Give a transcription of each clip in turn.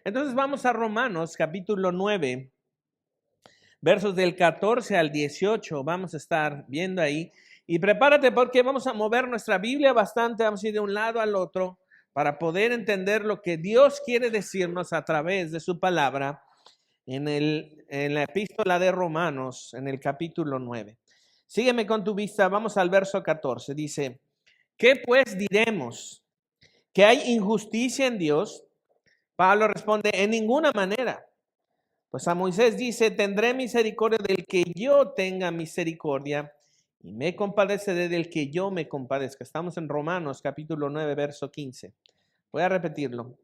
Entonces vamos a Romanos capítulo 9, versos del 14 al 18. Vamos a estar viendo ahí. Y prepárate porque vamos a mover nuestra Biblia bastante. Vamos a ir de un lado al otro para poder entender lo que Dios quiere decirnos a través de su palabra en la epístola de Romanos, en el capítulo 9. Sígueme con tu vista. Vamos al verso 14. Dice, ¿qué pues diremos? ¿Que hay injusticia en Dios? Pablo responde, en ninguna manera. Pues a Moisés dice, tendré misericordia del que yo tenga misericordia y me compadeceré del que yo me compadezca. Estamos en Romanos capítulo 9, verso 15. Voy a repetirlo.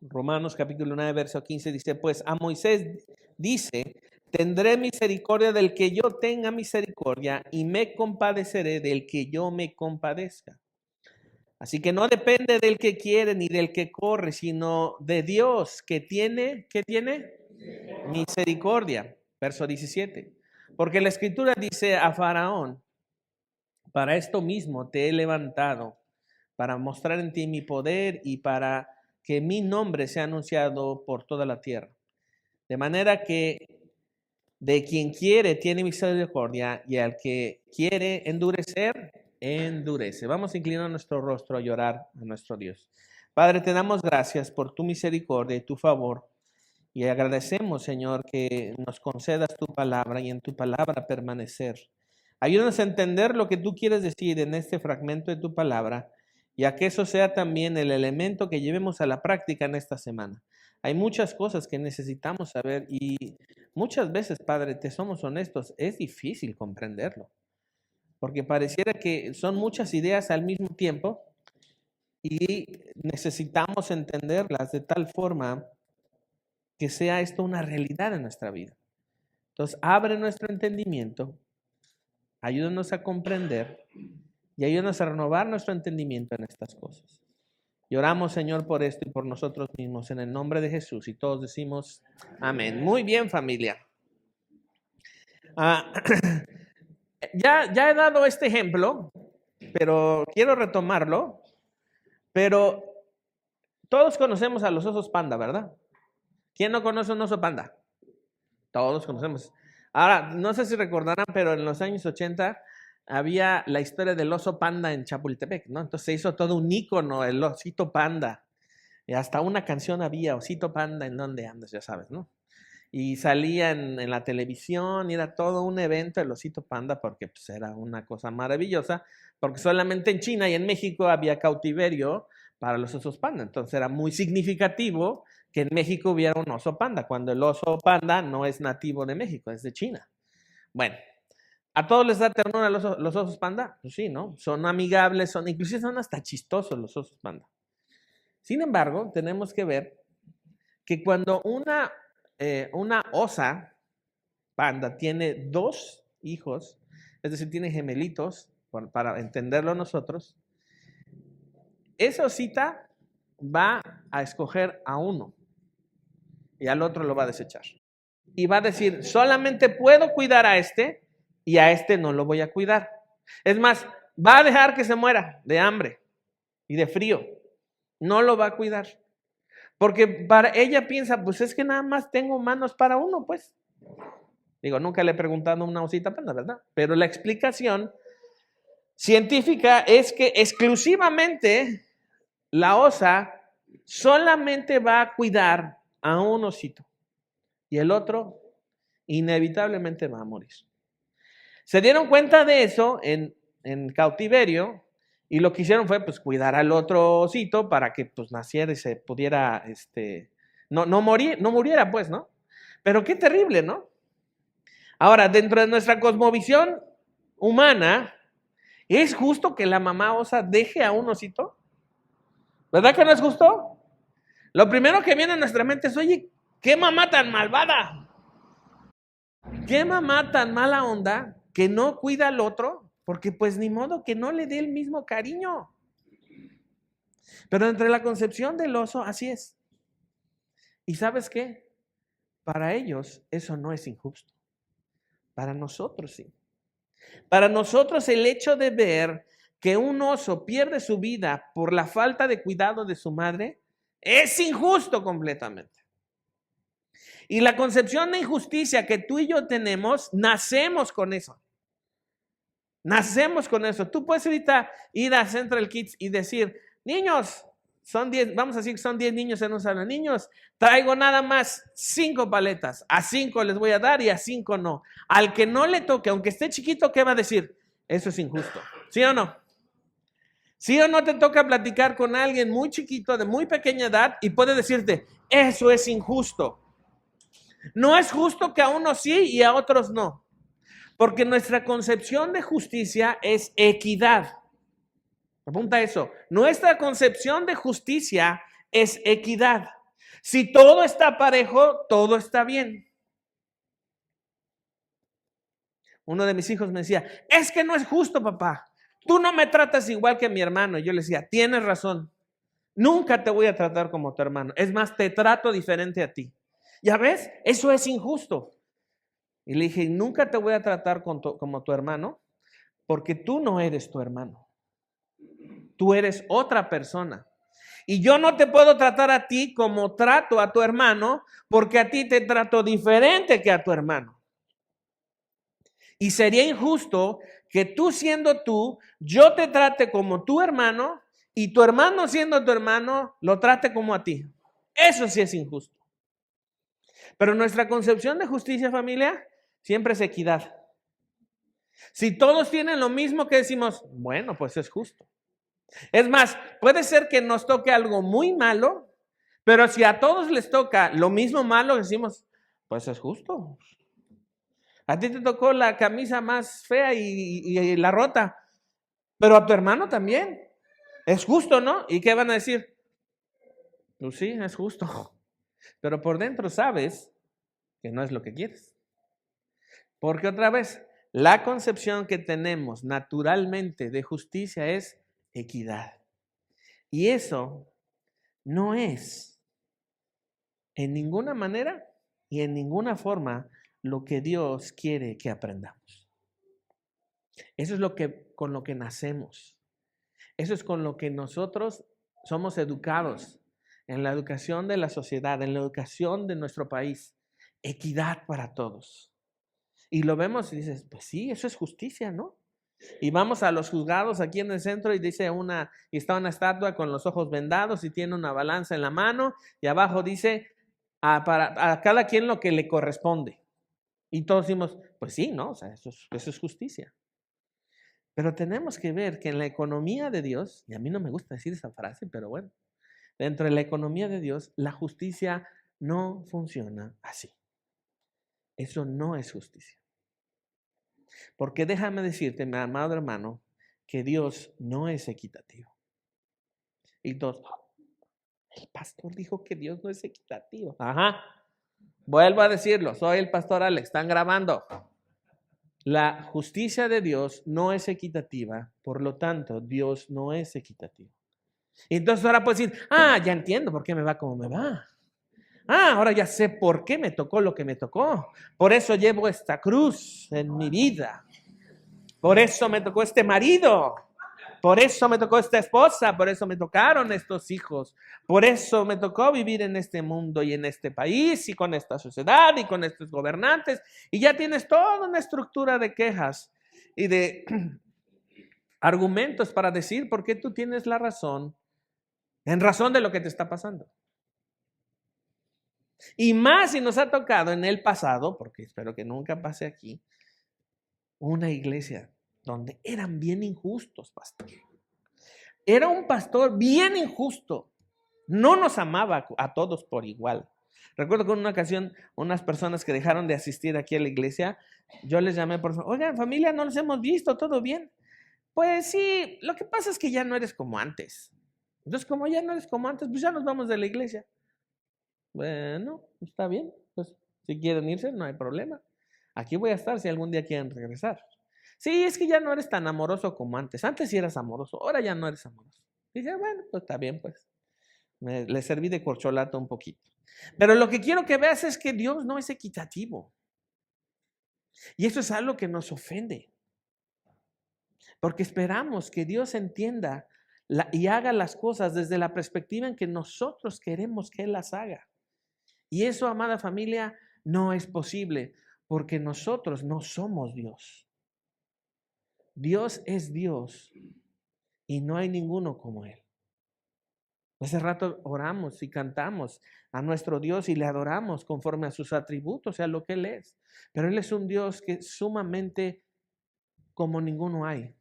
Romanos capítulo 9, verso 15 dice, pues a Moisés dice, tendré misericordia del que yo tenga misericordia y me compadeceré del que yo me compadezca. Así que no depende del que quiere ni del que corre, sino de Dios que tiene, ¿qué tiene? Misericordia. Verso 17. Porque la escritura dice a Faraón, para esto mismo te he levantado, para mostrar en ti mi poder y para que mi nombre sea anunciado por toda la tierra. De manera que de quien quiere tiene misericordia y al que quiere endurecer, endurece. Vamos a inclinar nuestro rostro a llorar a nuestro Dios. Padre, te damos gracias por tu misericordia y tu favor. Y agradecemos, Señor, que nos concedas tu palabra y en tu palabra permanecer. Ayúdanos a entender lo que tú quieres decir en este fragmento de tu palabra y a que eso sea también el elemento que llevemos a la práctica en esta semana. Hay muchas cosas que necesitamos saber y muchas veces, Padre, te somos honestos, es difícil comprenderlo, porque pareciera que son muchas ideas al mismo tiempo y necesitamos entenderlas de tal forma que sea esto una realidad en nuestra vida. Entonces, abre nuestro entendimiento, ayúdanos a comprender y ayúdanos a renovar nuestro entendimiento en estas cosas. Y oramos, Señor, por esto y por nosotros mismos en el nombre de Jesús. Y todos decimos amén. Muy bien, familia. Ya he dado este ejemplo, pero quiero retomarlo. Pero todos conocemos a los osos panda, ¿verdad? ¿Quién no conoce un oso panda? Todos conocemos. Ahora, no sé si recordarán, pero en los años 80 había la historia del oso panda en Chapultepec, ¿no? Entonces se hizo todo un ícono, el osito panda. Y hasta una canción había, Osito Panda, ¿en dónde andas? Ya sabes, ¿no? Y salía en la televisión y era todo un evento el osito panda porque pues, era una cosa maravillosa, porque solamente en China y en México había cautiverio para los osos panda. Entonces era muy significativo que en México hubiera un oso panda, cuando el oso panda no es nativo de México, es de China. Bueno, ¿a todos les da ternura los osos panda? Pues sí, ¿no? Son amigables, inclusive son hasta chistosos los osos panda. Sin embargo, tenemos que ver que cuando una osa panda tiene dos hijos, es decir, tiene gemelitos, para entenderlo nosotros, esa osita va a escoger a uno y al otro lo va a desechar. Y va a decir, solamente puedo cuidar a este y a este no lo voy a cuidar. Es más, va a dejar que se muera de hambre y de frío. No lo va a cuidar. Porque para ella piensa, pues es que nada más tengo manos para uno, pues. Digo, nunca le he preguntado a una osita panda, ¿verdad? Pero la explicación científica es que exclusivamente la osa solamente va a cuidar a un osito y el otro inevitablemente va a morir. Se dieron cuenta de eso en cautiverio y lo que hicieron fue pues cuidar al otro osito para que pues naciera y se pudiera, no muriera pues, ¿no? Pero qué terrible, ¿no? Ahora, dentro de nuestra cosmovisión humana, ¿es justo que la mamá osa deje a un osito? ¿Verdad que no es justo? Lo primero que viene a nuestra mente es, oye, ¿qué mamá tan malvada? ¿Qué mamá tan mala onda que no cuida al otro? Porque pues ni modo que no le dé el mismo cariño. Pero entre la concepción del oso, así es. ¿Y sabes qué? Para ellos eso no es injusto. Para nosotros sí. Para nosotros el hecho de ver que un oso pierde su vida por la falta de cuidado de su madre Es injusto completamente. Y la concepción de injusticia que tú y yo tenemos, nacemos con eso. Nacemos con eso. Tú puedes ahorita ir a Central Kids y decir, niños, son 10, vamos a decir que son 10 niños en un salón. Niños, traigo nada más 5 paletas. A 5 les voy a dar y a 5 no. Al que no le toque, aunque esté chiquito, ¿qué va a decir? Eso es injusto. ¿Sí o no? ¿Sí o no te toca platicar con alguien muy chiquito, de muy pequeña edad, y puede decirte, eso es injusto? No es justo que a unos sí y a otros no. Porque nuestra concepción de justicia es equidad. Apunta eso. Nuestra concepción de justicia es equidad. Si todo está parejo, todo está bien. Uno de mis hijos me decía, es que no es justo, papá. Tú no me tratas igual que mi hermano. Y yo le decía, tienes razón. Nunca te voy a tratar como tu hermano. Es más, te trato diferente a ti. ¿Ya ves? Eso es injusto. Y le dije, nunca te voy a tratar como tu hermano, porque tú no eres tu hermano. Tú eres otra persona. Y yo no te puedo tratar a ti como trato a tu hermano, porque a ti te trato diferente que a tu hermano. Y sería injusto que tú siendo tú, yo te trate como tu hermano, y tu hermano siendo tu hermano, lo trate como a ti. Eso sí es injusto. Pero nuestra concepción de justicia, familia, siempre es equidad. Si todos tienen lo mismo, que decimos, bueno, pues es justo. Es más, puede ser que nos toque algo muy malo, pero si a todos les toca lo mismo malo, decimos, pues es justo. A ti te tocó la camisa más fea y la rota, pero a tu hermano también. Es justo, ¿no? ¿Y qué van a decir? Pues sí, es justo. Pero por dentro sabes que no es lo que quieres. Porque otra vez, la concepción que tenemos naturalmente de justicia es equidad. Y eso no es en ninguna manera y en ninguna forma lo que Dios quiere que aprendamos. Eso es con lo que nacemos. Eso es con lo que nosotros somos educados en la educación de la sociedad, en la educación de nuestro país. Equidad para todos. Y lo vemos y dices, pues sí, eso es justicia, ¿no? Y vamos a los juzgados aquí en el centro y y está una estatua con los ojos vendados y tiene una balanza en la mano y abajo dice a cada quien lo que le corresponde. Y todos decimos, pues sí, ¿no? O sea, eso es justicia. Pero tenemos que ver que en la economía de Dios, y a mí no me gusta decir esa frase, pero bueno, dentro de la economía de Dios, la justicia no funciona así. Eso no es justicia. Porque déjame decirte, mi amado hermano, que Dios no es equitativo. Y todos, el pastor dijo que Dios no es equitativo. Ajá, vuelvo a decirlo, soy el pastor Alex, están grabando. La justicia de Dios no es equitativa, por lo tanto, Dios no es equitativo. Y entonces ahora puedes decir, ya entiendo por qué me va como me va. Ahora ya sé por qué me tocó lo que me tocó. Por eso llevo esta cruz en mi vida. Por eso me tocó este marido. Por eso me tocó esta esposa. Por eso me tocaron estos hijos. Por eso me tocó vivir en este mundo y en este país y con esta sociedad y con estos gobernantes. Y ya tienes toda una estructura de quejas y de argumentos para decir por qué tú tienes la razón en razón de lo que te está pasando. Y más si nos ha tocado en el pasado, porque espero que nunca pase aquí, una iglesia donde eran bien injustos, pastor. Era un pastor bien injusto. No nos amaba a todos por igual. Recuerdo que en una ocasión, unas personas que dejaron de asistir aquí a la iglesia, yo les llamé por favor, oigan, familia, no los hemos visto, ¿todo bien? Pues sí, lo que pasa es que ya no eres como antes. Entonces, como ya no eres como antes, pues ya nos vamos de la iglesia. Bueno, está bien, pues si quieren irse, no hay problema. Aquí voy a estar si algún día quieren regresar. Sí, es que ya no eres tan amoroso como antes. Antes sí eras amoroso, ahora ya no eres amoroso. Y dije, bueno, pues está bien, pues. Le serví de corcholata un poquito. Pero lo que quiero que veas es que Dios no es equitativo. Y eso es algo que nos ofende. Porque esperamos que Dios entienda y haga las cosas desde la perspectiva en que nosotros queremos que Él las haga. Y eso, amada familia, no es posible porque nosotros no somos Dios. Dios es Dios y no hay ninguno como Él. Hace rato oramos y cantamos a nuestro Dios y le adoramos conforme a sus atributos, a lo que Él es. Pero Él es un Dios que es sumamente como ninguno hay,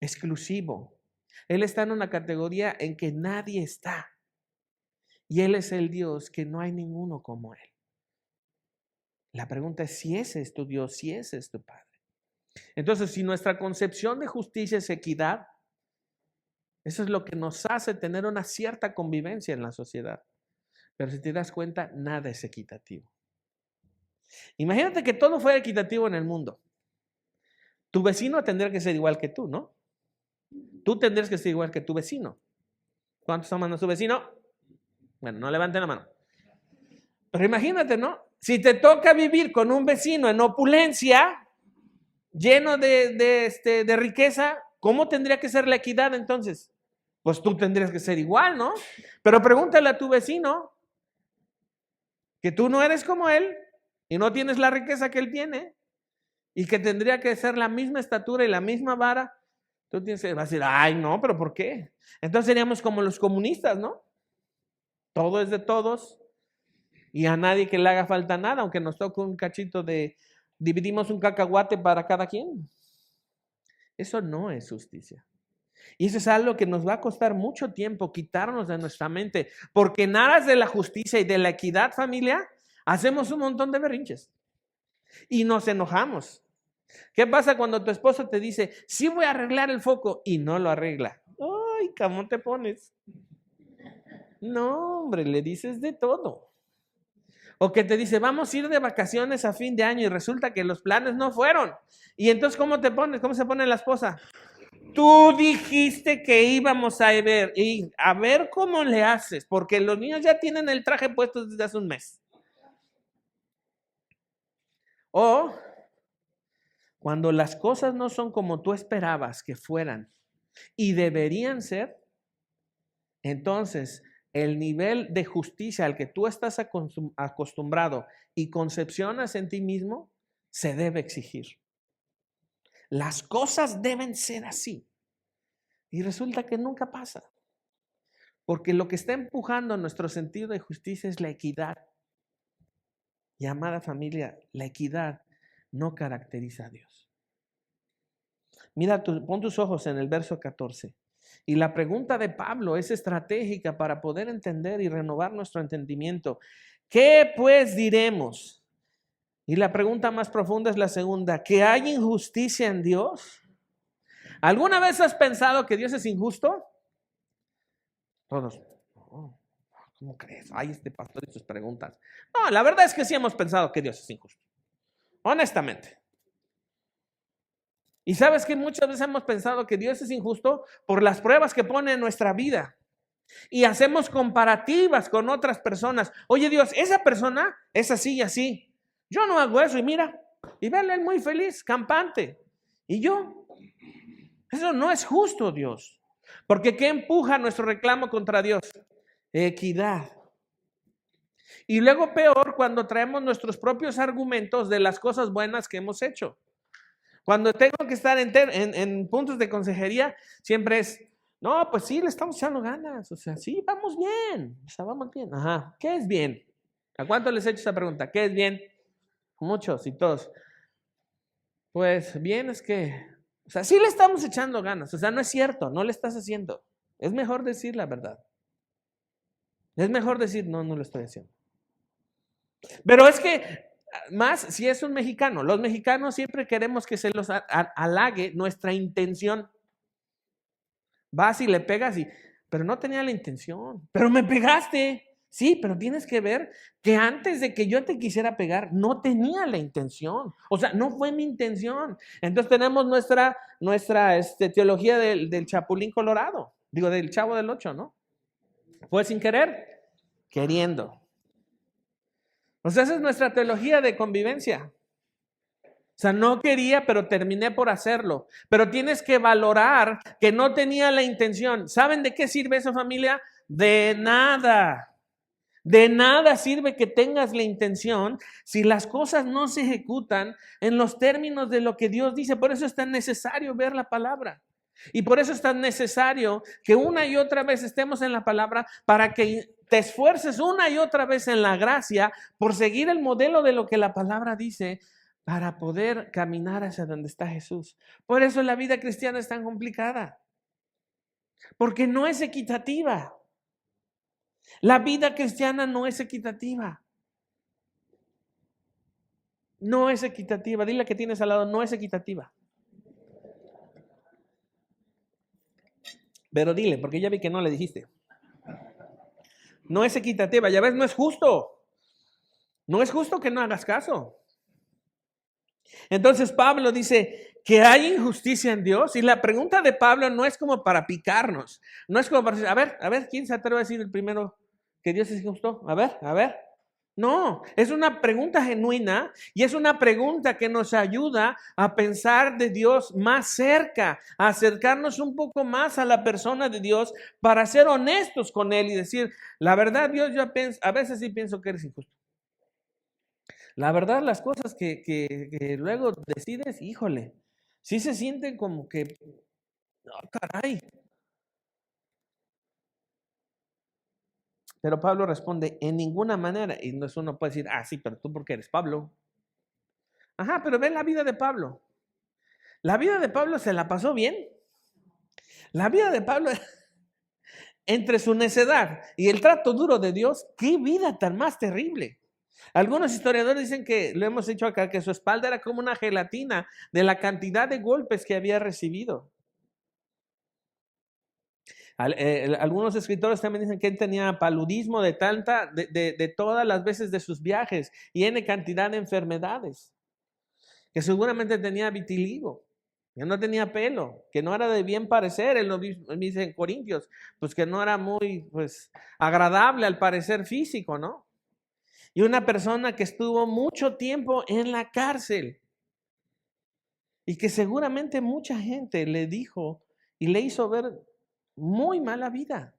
exclusivo. Él está en una categoría en que nadie está. Y Él es el Dios que no hay ninguno como Él. La pregunta es si ese es tu Dios, si ese es tu Padre. Entonces, si nuestra concepción de justicia es equidad, eso es lo que nos hace tener una cierta convivencia en la sociedad. Pero si te das cuenta, nada es equitativo. Imagínate que todo fuera equitativo en el mundo. Tu vecino tendría que ser igual que tú, ¿no? Tú tendrías que ser igual que tu vecino. ¿Cuántos aman a su vecino? Bueno, no levanten la mano. Pero imagínate, ¿no? Si te toca vivir con un vecino en opulencia, lleno de riqueza, ¿cómo tendría que ser la equidad entonces? Pues tú tendrías que ser igual, ¿no? Pero pregúntale a tu vecino que tú no eres como él y no tienes la riqueza que él tiene y que tendría que ser la misma estatura y la misma vara. Tú tienes que decir, ay, no, pero ¿por qué? Entonces seríamos como los comunistas, ¿no? Todo es de todos y a nadie que le haga falta nada, aunque nos toque un cachito dividimos un cacahuate para cada quien. Eso no es justicia. Y eso es algo que nos va a costar mucho tiempo quitarnos de nuestra mente, porque en aras de la justicia y de la equidad, familia, hacemos un montón de berrinches y nos enojamos. ¿Qué pasa cuando tu esposo te dice, sí voy a arreglar el foco y no lo arregla? Ay, ¿cómo te pones? No, hombre, le dices de todo. O que te dice, vamos a ir de vacaciones a fin de año y resulta que los planes no fueron. Y entonces, ¿cómo te pones? ¿Cómo se pone la esposa? Tú dijiste que íbamos a ver cómo le haces, porque los niños ya tienen el traje puesto desde hace un mes. O cuando las cosas no son como tú esperabas que fueran y deberían ser, entonces el nivel de justicia al que tú estás acostumbrado y concepcionas en ti mismo se debe exigir. Las cosas deben ser así. Y resulta que nunca pasa. Porque lo que está empujando nuestro sentido de justicia es la equidad. Y amada familia, la equidad no caracteriza a Dios. Mira, pon tus ojos en el verso 14. Y la pregunta de Pablo es estratégica para poder entender y renovar nuestro entendimiento. ¿Qué pues diremos? Y la pregunta más profunda es la segunda. ¿Que hay injusticia en Dios? ¿Alguna vez has pensado que Dios es injusto? Todos. Oh, ¿cómo crees? Ay, este pastor y sus preguntas. No, la verdad es que sí hemos pensado que Dios es injusto. Honestamente. Y sabes que muchas veces hemos pensado que Dios es injusto por las pruebas que pone en nuestra vida. Y hacemos comparativas con otras personas. Oye Dios, esa persona es así y así. Yo no hago eso y mira, y vele muy feliz, campante. Y yo, eso no es justo, Dios. Porque ¿qué empuja nuestro reclamo contra Dios? Equidad. Y luego peor cuando traemos nuestros propios argumentos de las cosas buenas que hemos hecho. Cuando tengo que estar en puntos de consejería, siempre es, no, pues sí, le estamos echando ganas. O sea, sí, vamos bien. O sea, vamos bien. Ajá, ¿qué es bien? ¿A cuánto les he hecho esa pregunta? ¿Qué es bien? Muchos y todos. Pues bien es que, o sea, sí le estamos echando ganas. O sea, no es cierto, no le estás haciendo. Es mejor decir la verdad. Es mejor decir, no, no lo estoy haciendo. Pero es que, más si es un mexicano, los mexicanos siempre queremos que se los halague nuestra intención. Vas y le pegas pero no tenía la intención, pero me pegaste. Sí, pero tienes que ver que antes de que yo te quisiera pegar, no tenía la intención. O sea, no fue mi intención. Entonces tenemos nuestra teología del Chapulín Colorado. Digo, del Chavo del Ocho, ¿no? Fue sin querer, queriendo. O sea, esa es nuestra teología de convivencia. O sea, no quería, pero terminé por hacerlo. Pero tienes que valorar que no tenía la intención. ¿Saben de qué sirve eso, familia? De nada. De nada sirve que tengas la intención si las cosas no se ejecutan en los términos de lo que Dios dice. Por eso es tan necesario ver la palabra. Y por eso es tan necesario que una y otra vez estemos en la palabra para que te esfuerces una y otra vez en la gracia por seguir el modelo de lo que la palabra dice para poder caminar hacia donde está Jesús. Por eso la vida cristiana es tan complicada, porque no es equitativa. La vida cristiana no es equitativa. No es equitativa. Dile que tienes al lado, no es equitativa. Pero dile, porque ya vi que no le dijiste. No es equitativa, ya ves, no es justo. No es justo que no hagas caso. Entonces Pablo dice que hay injusticia en Dios y la pregunta de Pablo no es como para picarnos, no es como para decir, a ver, ¿quién se atreve a decir el primero que Dios es injusto? A ver. No, es una pregunta genuina y es una pregunta que nos ayuda a pensar de Dios más cerca, a acercarnos un poco más a la persona de Dios para ser honestos con Él y decir, la verdad, Dios, yo a veces sí pienso que eres injusto. La verdad, las cosas que luego decides, híjole, sí se sienten como que, no, caray. Pero Pablo responde, en ninguna manera. Y entonces uno puede decir, sí, pero tú ¿por qué eres Pablo? Ajá, pero ve la vida de Pablo. La vida de Pablo se la pasó bien. La vida de Pablo, entre su necedad y el trato duro de Dios, qué vida tan más terrible. Algunos historiadores dicen que, lo hemos dicho acá, que su espalda era como una gelatina de la cantidad de golpes que había recibido. Algunos escritores también dicen que él tenía paludismo de todas las veces de sus viajes y N cantidad de enfermedades, que seguramente tenía vitiligo, que no tenía pelo, que no era de bien parecer, él lo dice en Corintios, pues que no era muy agradable al parecer físico, ¿no? Y una persona que estuvo mucho tiempo en la cárcel y que seguramente mucha gente le dijo y le hizo ver muy mala vida.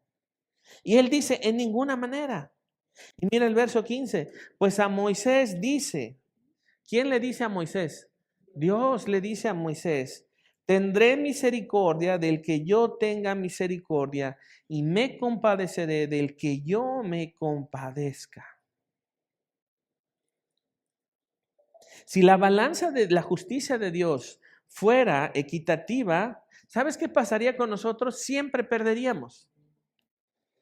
Y él dice, en ninguna manera. Y mira el verso 15, pues a Moisés dice, ¿quién le dice a Moisés? Dios le dice a Moisés, tendré misericordia del que yo tenga misericordia y me compadeceré del que yo me compadezca. Si la balanza de la justicia de Dios fuera equitativa, ¿sabes qué pasaría con nosotros? Siempre perderíamos.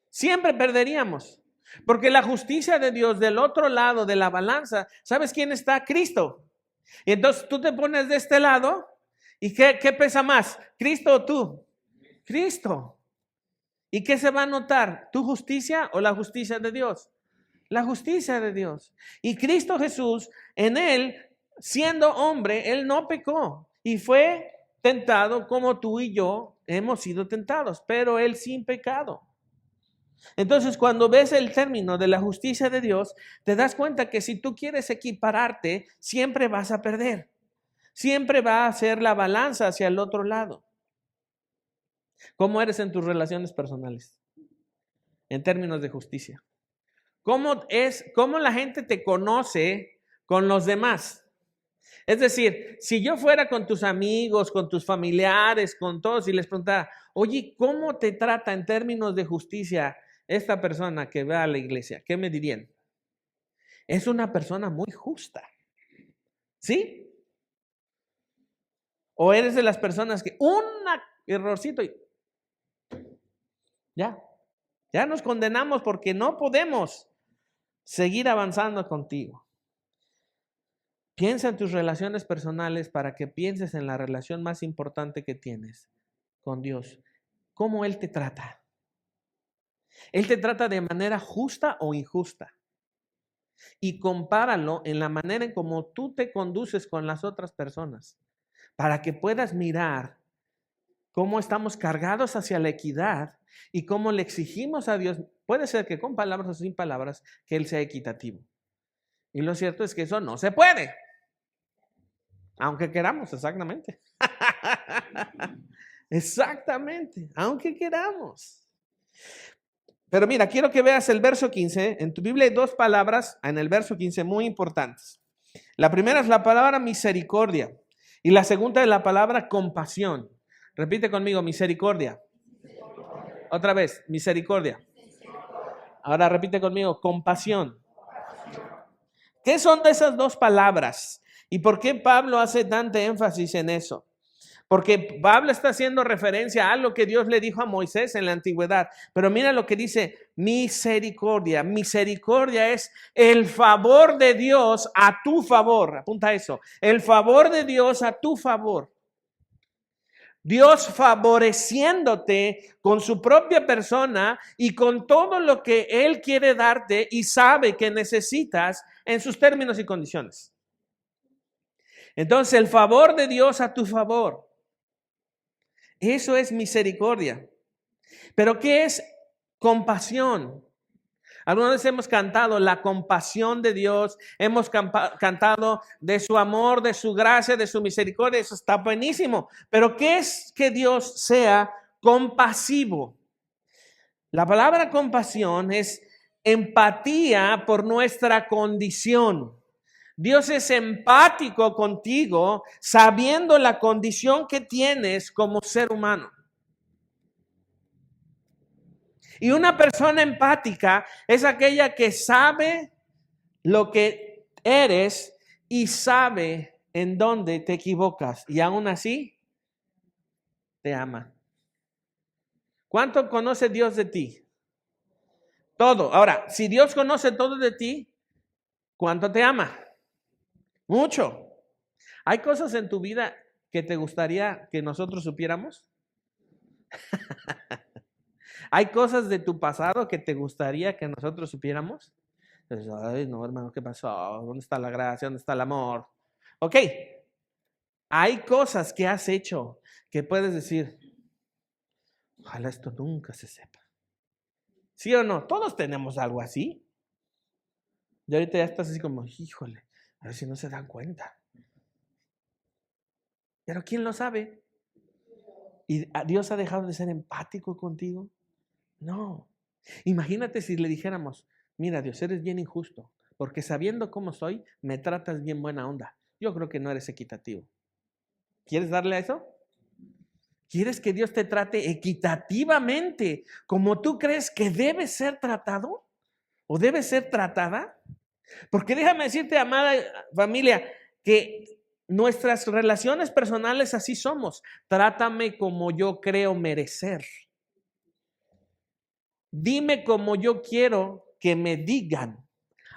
Siempre perderíamos. Porque la justicia de Dios del otro lado de la balanza, ¿sabes quién está? Cristo. Y entonces tú te pones de este lado y ¿qué pesa más? ¿Cristo o tú? Cristo. ¿Y qué se va a notar? ¿Tu justicia o la justicia de Dios? La justicia de Dios. Y Cristo Jesús, en él, siendo hombre, él no pecó y fue tentado como tú y yo hemos sido tentados, pero él sin pecado. Entonces, cuando ves el término de la justicia de Dios, te das cuenta que si tú quieres equipararte, siempre vas a perder. Siempre va a ser la balanza hacia el otro lado. ¿Cómo eres en tus relaciones personales? En términos de justicia. ¿Cómo la gente te conoce con los demás? Es decir, si yo fuera con tus amigos, con tus familiares, con todos y les preguntara, oye, ¿cómo te trata en términos de justicia esta persona que va a la iglesia? ¿Qué me dirían? Es una persona muy justa. ¿Sí? ¿O eres de las personas que un errorcito y ya nos condenamos porque no podemos seguir avanzando contigo? Piensa en tus relaciones personales para que pienses en la relación más importante que tienes con Dios. ¿Cómo Él te trata? ¿Él te trata de manera justa o injusta? Y compáralo en la manera en cómo tú te conduces con las otras personas, para que puedas mirar cómo estamos cargados hacia la equidad y cómo le exigimos a Dios, puede ser que con palabras o sin palabras, que Él sea equitativo. Y lo cierto es que eso no se puede. Aunque queramos, exactamente. Exactamente, aunque queramos. Pero mira, quiero que veas el verso 15. En tu Biblia hay dos palabras en el verso 15 muy importantes. La primera es la palabra misericordia y la segunda es la palabra compasión. Repite conmigo, misericordia. Otra vez, misericordia. Ahora repite conmigo, compasión. ¿Qué son esas dos palabras? ¿Y por qué Pablo hace tanto énfasis en eso? Porque Pablo está haciendo referencia a lo que Dios le dijo a Moisés en la antigüedad. Pero mira lo que dice misericordia. Misericordia es el favor de Dios a tu favor. Apunta eso. El favor de Dios a tu favor. Dios favoreciéndote con su propia persona y con todo lo que Él quiere darte y sabe que necesitas en sus términos y condiciones. Entonces, el favor de Dios a tu favor. Eso es misericordia. Pero ¿qué es compasión? Algunas veces hemos cantado la compasión de Dios, hemos cantado de su amor, de su gracia, de su misericordia, eso está buenísimo. Pero ¿qué es que Dios sea compasivo? La palabra compasión es empatía por nuestra condición. Dios es empático contigo sabiendo la condición que tienes como ser humano. Y una persona empática es aquella que sabe lo que eres y sabe en dónde te equivocas y aún así te ama. ¿Cuánto conoce Dios de ti? Todo. Ahora, si Dios conoce todo de ti, ¿cuánto te ama? Mucho. ¿Hay cosas en tu vida que te gustaría que nosotros supiéramos? ¿Hay cosas de tu pasado que te gustaría que nosotros supiéramos? Ay, no, hermano, ¿qué pasó? ¿Dónde está la gracia? ¿Dónde está el amor? Ok, hay cosas que has hecho que puedes decir, ojalá esto nunca se sepa. ¿Sí o no? Todos tenemos algo así. Y ahorita ya estás así como, híjole, a ver si no se dan cuenta. Pero ¿quién lo sabe? ¿Y Dios ha dejado de ser empático contigo? No. Imagínate si le dijéramos, mira Dios, eres bien injusto, porque sabiendo cómo soy, me tratas bien buena onda. Yo creo que no eres equitativo. ¿Quieres darle a eso? ¿Quieres que Dios te trate equitativamente como tú crees que debe ser tratado o debe ser tratada? Porque déjame decirte, amada familia, que nuestras relaciones personales así somos. Trátame como yo creo merecer. Dime como yo quiero que me digan.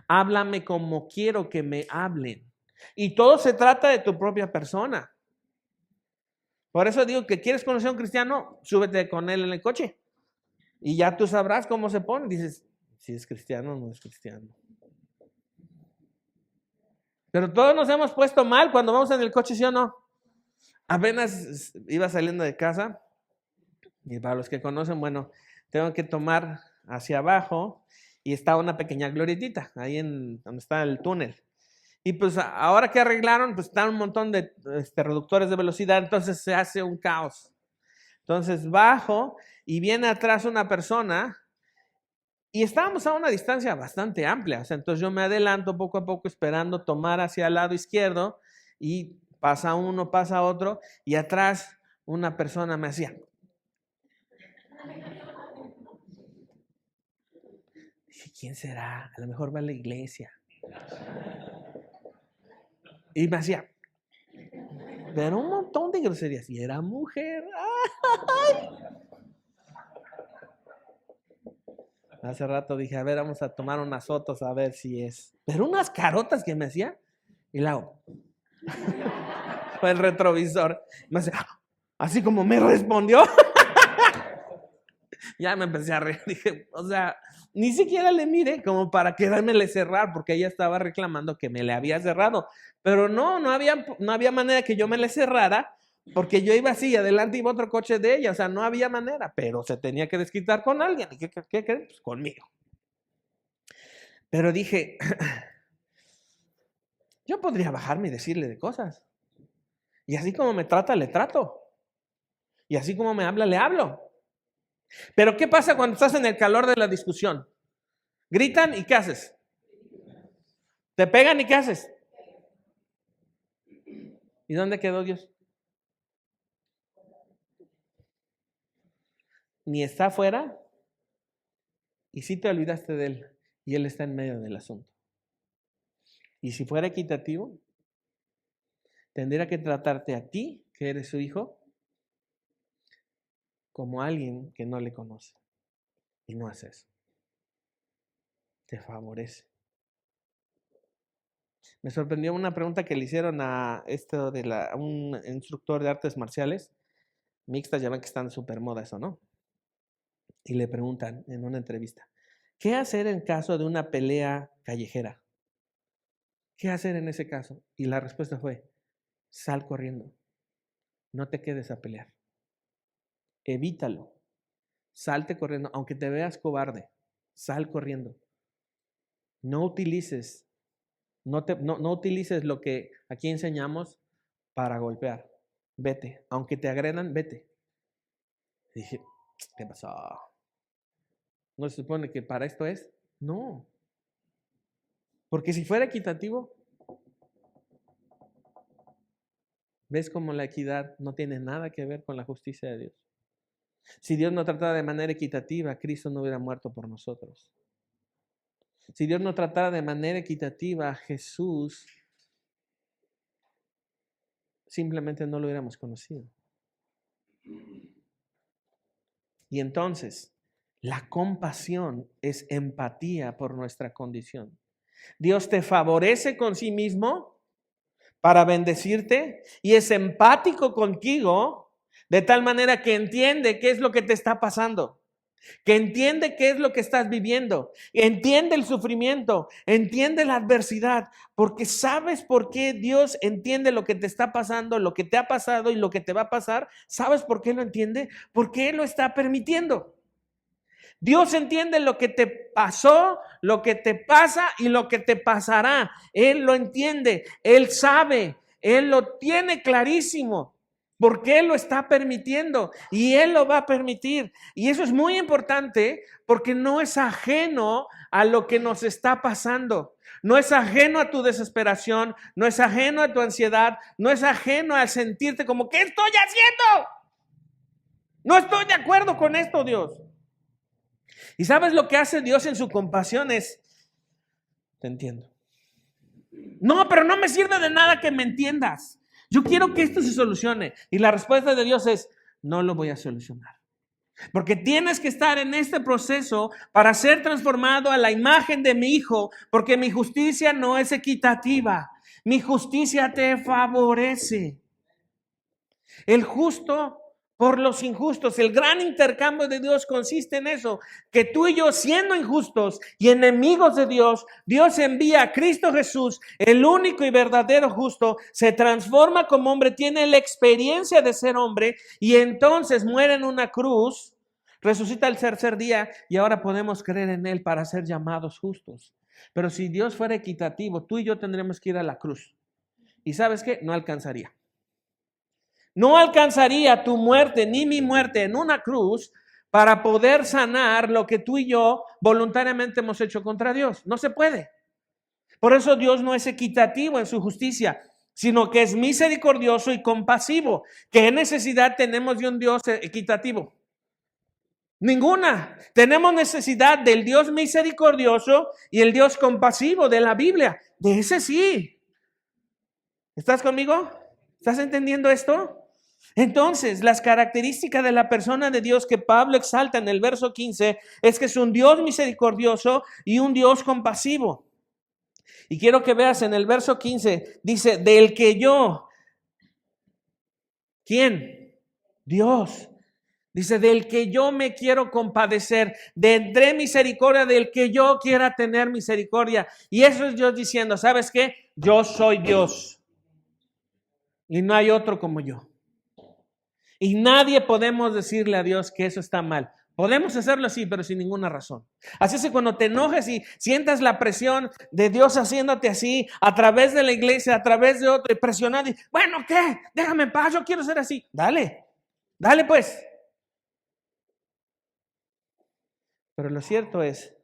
Háblame como quiero que me hablen. Y todo se trata de tu propia persona. Por eso digo que quieres conocer a un cristiano, súbete con él en el coche. Y ya tú sabrás cómo se pone. Dices, si es cristiano o no es cristiano. Pero todos nos hemos puesto mal cuando vamos en el coche, ¿sí o no? Apenas iba saliendo de casa. Y para los que conocen, bueno, tengo que tomar hacia abajo y está una pequeña glorietita ahí en donde está el túnel. Y pues ahora que arreglaron, pues están un montón de reductores de velocidad, entonces se hace un caos. Entonces bajo y viene atrás una persona y estábamos a una distancia bastante amplia. O sea, entonces yo me adelanto poco a poco esperando tomar hacia el lado izquierdo y pasa uno, pasa otro y atrás una persona me hacía. Dije, ¿quién será? A lo mejor va a la iglesia. Y me hacía, pero un montón de groserías. Y era mujer. ¡Ay! Hace rato dije, a ver, vamos a tomar unas fotos a ver si es. Pero unas carotas que me hacía. Y la hago. Fue el retrovisor. Me hace, así como me respondió. Ya me empecé a reír. Dije, o sea, ni siquiera le miré como para quedármele cerrar, porque ella estaba reclamando que me le había cerrado. Pero no había manera que yo me le cerrara, porque yo iba así, adelante iba otro coche de ella. O sea, no había manera, pero se tenía que desquitar con alguien. ¿Y qué creen? Pues conmigo. Pero dije, yo podría bajarme y decirle de cosas. Y así como me trata, le trato. Y así como me habla, le hablo. Pero ¿qué pasa cuando estás en el calor de la discusión? Gritan y ¿qué haces? Te pegan y ¿qué haces? ¿Y dónde quedó Dios? Ni está afuera y sí te olvidaste de Él y Él está en medio del asunto. Y si fuera equitativo, tendría que tratarte a ti, que eres su hijo, como alguien que no le conoce. Y no hace eso. Te favorece. Me sorprendió una pregunta que le hicieron a un instructor de artes marciales mixtas, ya ven que están súper moda eso, ¿no? Y le preguntan en una entrevista, ¿qué hacer en caso de una pelea callejera? ¿Qué hacer en ese caso? Y la respuesta fue, sal corriendo, no te quedes a pelear, evítalo, salte corriendo, aunque te veas cobarde, sal corriendo. No utilices lo que aquí enseñamos para golpear. Vete, aunque te agredan, vete. Y dije, ¿qué pasó? ¿No se supone que para esto es? No. Porque si fuera equitativo, ¿ves cómo la equidad no tiene nada que ver con la justicia de Dios? Si Dios no tratara de manera equitativa, Cristo no hubiera muerto por nosotros. Si Dios no tratara de manera equitativa, Jesús simplemente no lo hubiéramos conocido. Y entonces, la compasión es empatía por nuestra condición. Dios te favorece con sí mismo para bendecirte y es empático contigo de tal manera que entiende qué es lo que te está pasando, que entiende qué es lo que estás viviendo, entiende el sufrimiento, entiende la adversidad, porque sabes por qué Dios entiende lo que te está pasando, lo que te ha pasado y lo que te va a pasar. ¿Sabes por qué lo entiende? Porque Él lo está permitiendo. Dios entiende lo que te pasó, lo que te pasa y lo que te pasará. Él lo entiende, Él sabe, Él lo tiene clarísimo. Porque Él lo está permitiendo y Él lo va a permitir. Y eso es muy importante porque no es ajeno a lo que nos está pasando. No es ajeno a tu desesperación, no es ajeno a tu ansiedad, no es ajeno a sentirte como, ¿qué estoy haciendo? No estoy de acuerdo con esto, Dios. ¿Y sabes lo que hace Dios en su compasión? Es, te entiendo. No, pero no me sirve de nada que me entiendas. Yo quiero que esto se solucione. Y la respuesta de Dios es, no lo voy a solucionar. Porque tienes que estar en este proceso para ser transformado a la imagen de mi Hijo, porque mi justicia no es equitativa. Mi justicia te favorece. El justo por los injustos. El gran intercambio de Dios consiste en eso, que tú y yo, siendo injustos y enemigos de Dios, Dios envía a Cristo Jesús, el único y verdadero justo, se transforma como hombre, tiene la experiencia de ser hombre y entonces muere en una cruz, resucita el tercer día y ahora podemos creer en Él para ser llamados justos. Pero si Dios fuera equitativo, tú y yo tendremos que ir a la cruz. ¿Y sabes qué? No alcanzaría. No alcanzaría tu muerte ni mi muerte en una cruz para poder sanar lo que tú y yo voluntariamente hemos hecho contra Dios. No se puede. Por eso Dios no es equitativo en su justicia, sino que es misericordioso y compasivo. ¿Qué necesidad tenemos de un Dios equitativo? Ninguna. Tenemos necesidad del Dios misericordioso y el Dios compasivo de la Biblia. De ese sí. ¿Estás conmigo? ¿Estás entendiendo esto? Entonces, las características de la persona de Dios que Pablo exalta en el verso 15 es que es un Dios misericordioso y un Dios compasivo. Y quiero que veas en el verso 15, dice, del que yo, ¿quién? Dios. Dice, del que yo me quiero compadecer, tendré misericordia del que yo quiera tener misericordia. Y eso es Dios diciendo, ¿sabes qué? Yo soy Dios y no hay otro como yo. Y nadie podemos decirle a Dios que eso está mal, Podemos hacerlo así, pero sin ninguna razón. Así es que cuando te enojes y sientas la presión de Dios haciéndote así, a través de la iglesia, a través de otro, y presionando, y, bueno, ¿qué? Déjame en paz, yo quiero ser así. Dale pues. Pero lo cierto es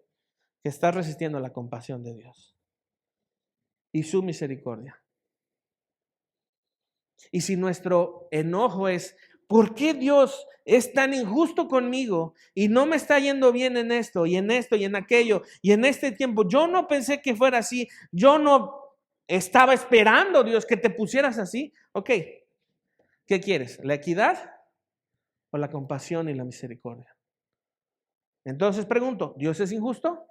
que estás resistiendo la compasión de Dios y su misericordia. Y si nuestro enojo es, ¿por qué Dios es tan injusto conmigo y no me está yendo bien en esto y en esto y en aquello y en este tiempo? Yo no pensé que fuera así. Yo no estaba esperando, Dios, que te pusieras así. Ok, ¿qué quieres? ¿La equidad o la compasión y la misericordia? Entonces pregunto, ¿Dios es injusto?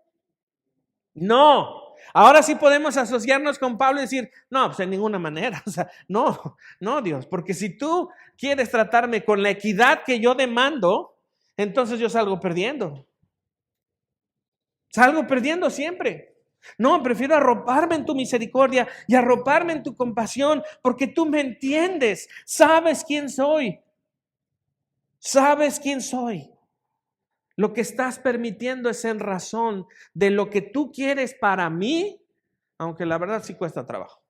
No. Ahora sí podemos asociarnos con Pablo y decir, no, pues en ninguna manera. O sea, no, Dios, porque si tú quieres tratarme con la equidad que yo demando, entonces yo salgo perdiendo. Salgo perdiendo siempre. No, prefiero arroparme en tu misericordia y arroparme en tu compasión, porque tú me entiendes, sabes quién soy. Sabes quién soy. Lo que estás permitiendo es en razón de lo que tú quieres para mí, aunque la verdad sí cuesta trabajo.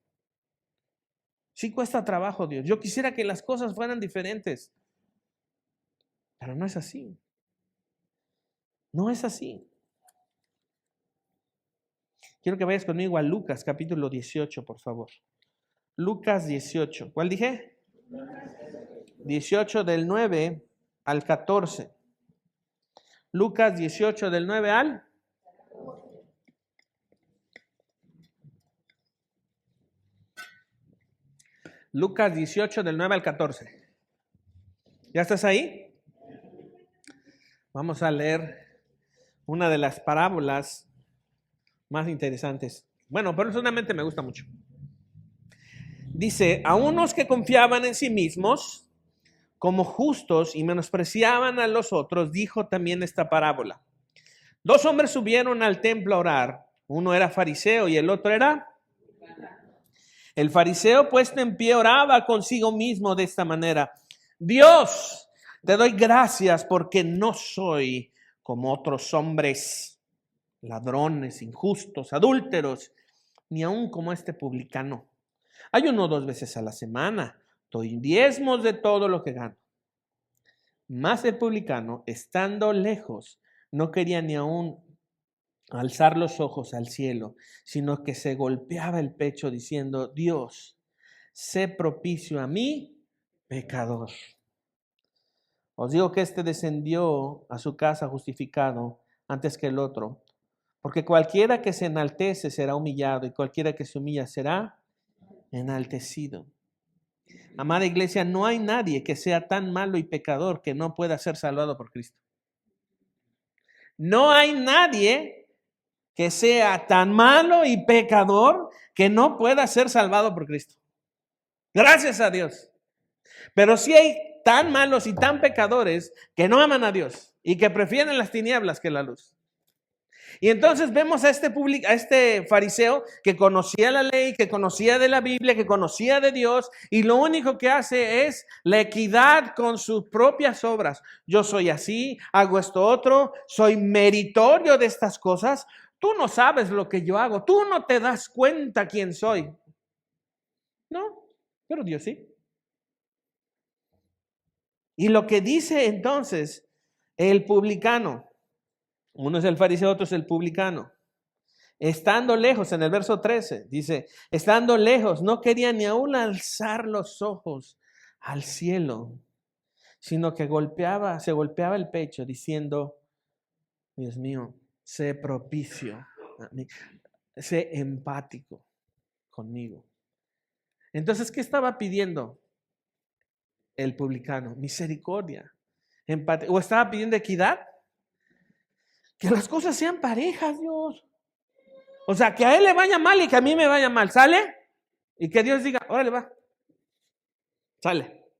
Sí cuesta trabajo, Dios. Yo quisiera que las cosas fueran diferentes, pero no es así. No es así. Quiero que vayas conmigo a Lucas capítulo 18, por favor. Lucas 18. ¿Cuál dije? 18 del 9 al 14. Lucas 18 del 9 al... Lucas 18 del 9 al 14. ¿Ya estás ahí? Vamos a leer una de las parábolas más interesantes. Bueno, personalmente me gusta mucho. Dice, a unos que confiaban en sí mismos como justos y menospreciaban a los otros, dijo también esta parábola. 2 hombres subieron al templo a orar. Uno era fariseo y el otro era... El fariseo, puesto en pie, oraba consigo mismo de esta manera. Dios, te doy gracias porque no soy como otros hombres, ladrones, injustos, adúlteros, ni aun como este publicano. Ayuno 2 veces a la semana, doy diezmos de todo lo que gano. Mas el publicano, estando lejos, no quería ni aun alzar los ojos al cielo, sino que se golpeaba el pecho diciendo, Dios, sé propicio a mí, pecador. Os digo que este descendió a su casa justificado antes que el otro, porque cualquiera que se enaltece será humillado y cualquiera que se humilla será enaltecido. Amada iglesia, no hay nadie que sea tan malo y pecador que no pueda ser salvado por Cristo. No hay nadie que sea tan malo y pecador que no pueda ser salvado por Cristo. Gracias a Dios. Pero sí hay tan malos y tan pecadores que no aman a Dios y que prefieren las tinieblas que la luz. Y entonces vemos a este fariseo que conocía la ley, que conocía de la Biblia, que conocía de Dios, y lo único que hace es la equidad con sus propias obras. Yo soy así, hago esto otro, soy meritorio de estas cosas. Tú no sabes lo que yo hago, tú no te das cuenta quién soy. No, pero Dios sí. Y lo que dice entonces el publicano, uno es el fariseo, otro es el publicano. Estando lejos, en el verso 13, dice, estando lejos, no quería ni aún alzar los ojos al cielo, sino que se golpeaba el pecho diciendo, Dios mío, sé propicio a mí, sé empático conmigo. Entonces, ¿qué estaba pidiendo el publicano? Misericordia, empatía, o estaba pidiendo equidad. Que las cosas sean parejas, Dios. O sea, que a él le vaya mal y que a mí me vaya mal. ¿Sale? Y que Dios diga, órale, va. Sale.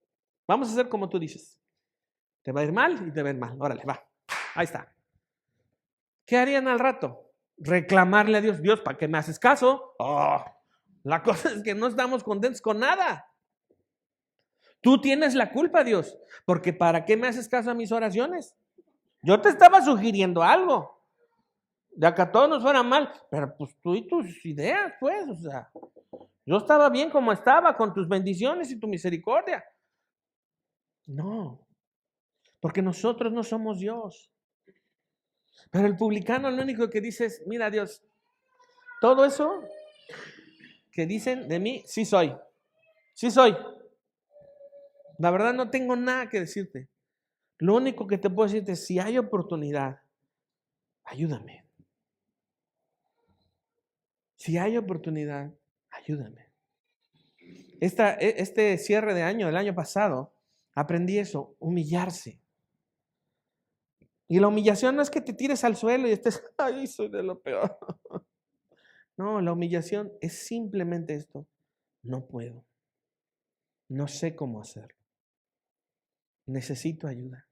Vamos a hacer como tú dices. Te va a ir mal y te va a ir mal. Órale, va. Ahí está. ¿Qué harían al rato? Reclamarle a Dios. Dios, ¿para qué me haces caso? Oh, la cosa es que no estamos contentos con nada. Tú tienes la culpa, Dios. Porque ¿para qué me haces caso a mis oraciones? Yo te estaba sugiriendo algo. De acá a todos nos fuera mal, pero pues tú y tus ideas, pues, o sea, yo estaba bien como estaba, con tus bendiciones y tu misericordia. No, porque nosotros no somos Dios. Pero el publicano lo único que dice es, mira Dios, todo eso que dicen de mí, sí soy. Sí soy. La verdad no tengo nada que decirte. Lo único que te puedo decirte es, si hay oportunidad, ayúdame. Si hay oportunidad, ayúdame. Este cierre de año, el año pasado, aprendí eso, humillarse. Y la humillación no es que te tires al suelo y estés, ay, soy de lo peor. No, la humillación es simplemente esto. No puedo. No sé cómo hacerlo. Necesito ayuda.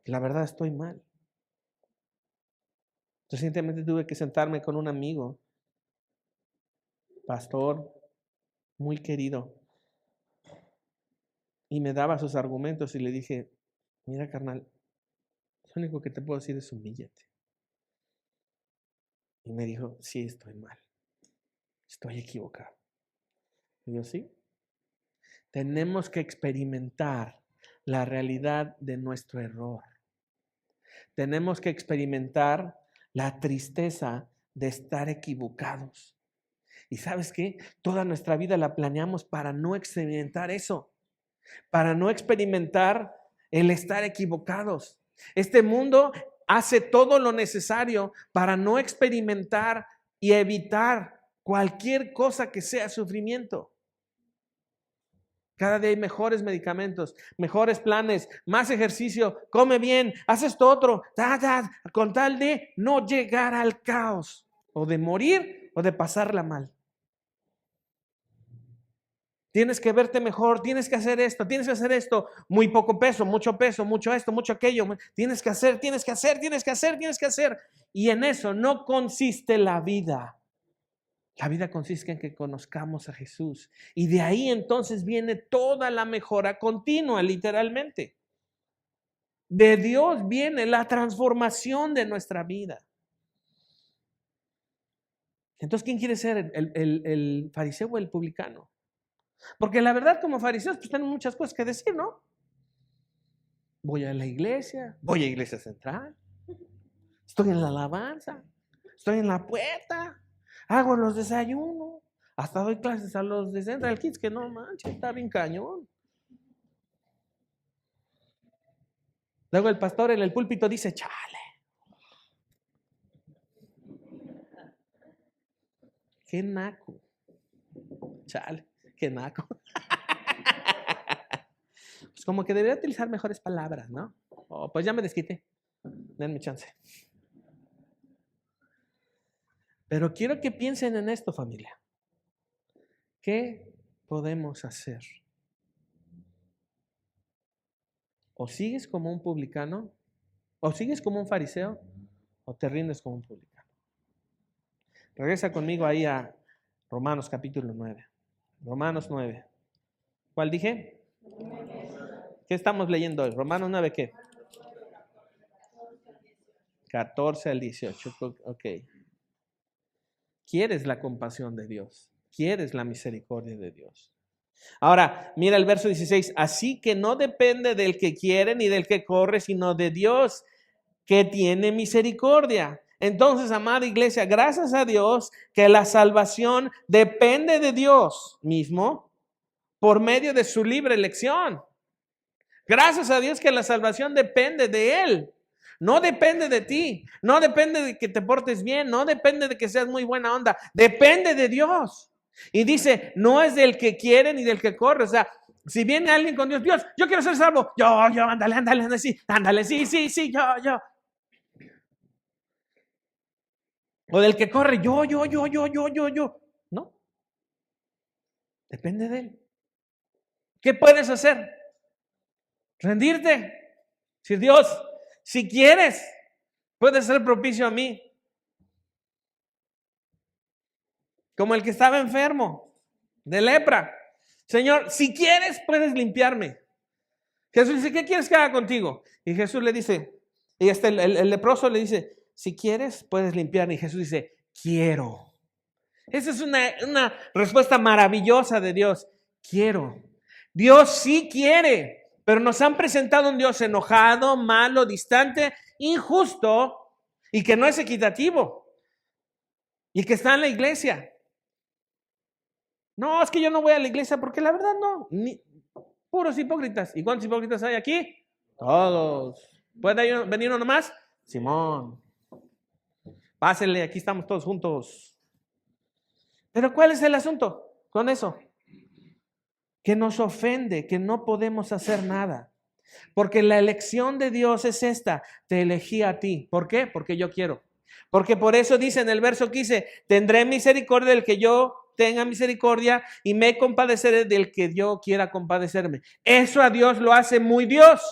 La verdad estoy mal. Recientemente tuve que sentarme con un amigo, pastor, muy querido, y me daba sus argumentos y le dije, mira carnal, lo único que te puedo decir es humíllate. Y me dijo, sí, estoy mal, estoy equivocado. Y yo, sí, tenemos que experimentar la realidad de nuestro error. Tenemos que experimentar la tristeza de estar equivocados. ¿Y sabes qué? Toda nuestra vida la planeamos para no experimentar eso, para no experimentar el estar equivocados. Este mundo hace todo lo necesario para no experimentar y evitar cualquier cosa que sea sufrimiento. Cada día hay mejores medicamentos, mejores planes, más ejercicio, come bien, haz esto otro, con tal de no llegar al caos, o de morir o de pasarla mal. Tienes que verte mejor, tienes que hacer esto, muy poco peso, mucho esto, mucho aquello. Tienes que hacer. Y en eso no consiste la vida. La vida consiste en que conozcamos a Jesús. Y de ahí entonces viene toda la mejora continua, literalmente. De Dios viene la transformación de nuestra vida. Entonces, ¿quién quiere ser? ¿El fariseo o el publicano? Porque la verdad, como fariseos, pues tienen muchas cosas que decir, ¿no? Voy a la iglesia, voy a iglesia central, estoy en la alabanza, estoy en la puerta, hago los desayunos, hasta doy clases a los de Central Kids, que no manches, está bien cañón. Luego el pastor en el púlpito dice, chale, qué naco, chale, qué naco. Pues como que debería utilizar mejores palabras, ¿no? Oh, pues ya me desquité, denme chance. Pero quiero que piensen en esto, familia. ¿Qué podemos hacer? O sigues como un publicano, o sigues como un fariseo, o te rindes como un publicano. Regresa conmigo ahí a Romanos capítulo 9. Romanos 9. ¿Cuál dije? ¿Qué estamos leyendo hoy? Romanos 9, ¿qué? 14 al 18. Ok. ¿Quieres la compasión de Dios? ¿Quieres la misericordia de Dios? Ahora, mira el verso 16. Así que no depende del que quiere ni del que corre, sino de Dios que tiene misericordia. Entonces, amada iglesia, gracias a Dios que la salvación depende de Dios mismo por medio de su libre elección. Gracias a Dios que la salvación depende de Él. No depende de ti, no depende de que te portes bien, no depende de que seas muy buena onda, depende de Dios. Y dice, no es del que quiere ni del que corre. O sea, si viene alguien con Dios, Dios, yo quiero ser salvo. Yo, ándale, sí, yo. O del que corre, yo. No, depende de Él. ¿Qué puedes hacer? Rendirte. Decir, Dios, si quieres, puedes ser propicio a mí. Como el que estaba enfermo de lepra. Señor, si quieres, puedes limpiarme. Jesús dice, ¿qué quieres que haga contigo? Y Jesús le dice, y el leproso le dice, si quieres, puedes limpiarme. Y Jesús dice, quiero. Esa es una respuesta maravillosa de Dios. Quiero. Dios sí quiere, pero nos han presentado un Dios enojado, malo, distante, injusto y que no es equitativo y que está en la iglesia. No, es que yo no voy a la iglesia porque la verdad no. Puros hipócritas. ¿Y cuántos hipócritas hay aquí? Todos. ¿Puede venir uno más? Simón. Pásenle, aquí estamos todos juntos. Pero ¿cuál es el asunto con eso? Que nos ofende, que no podemos hacer nada. Porque la elección de Dios es esta, te elegí a ti. ¿Por qué? Porque yo quiero. Porque por eso dice en el verso 15, tendré misericordia del que yo tenga misericordia y me compadeceré del que yo quiera compadecerme. Eso a Dios lo hace muy Dios.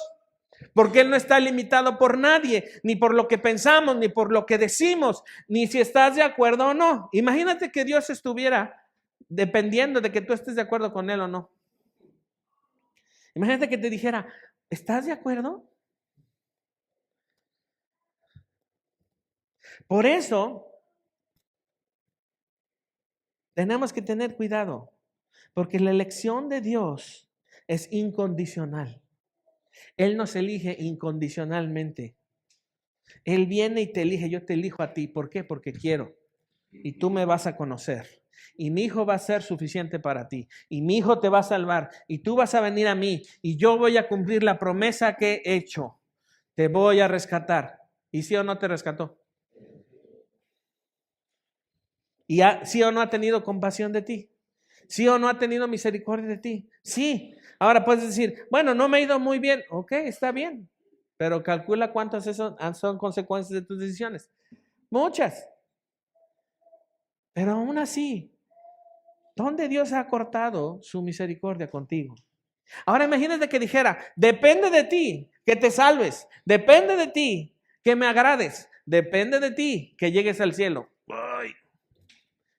Porque Él no está limitado por nadie, ni por lo que pensamos, ni por lo que decimos, ni si estás de acuerdo o no. Imagínate que Dios estuviera dependiendo de que tú estés de acuerdo con Él o no. Imagínate que te dijera, ¿estás de acuerdo? Por eso, tenemos que tener cuidado, porque la elección de Dios es incondicional. Él nos elige incondicionalmente. Él viene y te elige, yo te elijo a ti. ¿Por qué? Porque quiero. Y tú me vas a conocer. Y mi hijo va a ser suficiente para ti. Y mi hijo te va a salvar. Y tú vas a venir a mí. Y yo voy a cumplir la promesa que he hecho. Te voy a rescatar. ¿Y sí o no te rescató? ¿Y sí o no ha tenido compasión de ti? ¿Sí o no ha tenido misericordia de ti? Sí. Ahora puedes decir, bueno, no me ha ido muy bien. Ok, está bien. Pero calcula cuántas son consecuencias de tus decisiones. Muchas. Pero aún así, ¿dónde Dios ha cortado su misericordia contigo? Ahora imagínate que dijera, depende de ti que te salves, depende de ti que me agrades, depende de ti que llegues al cielo. Ay,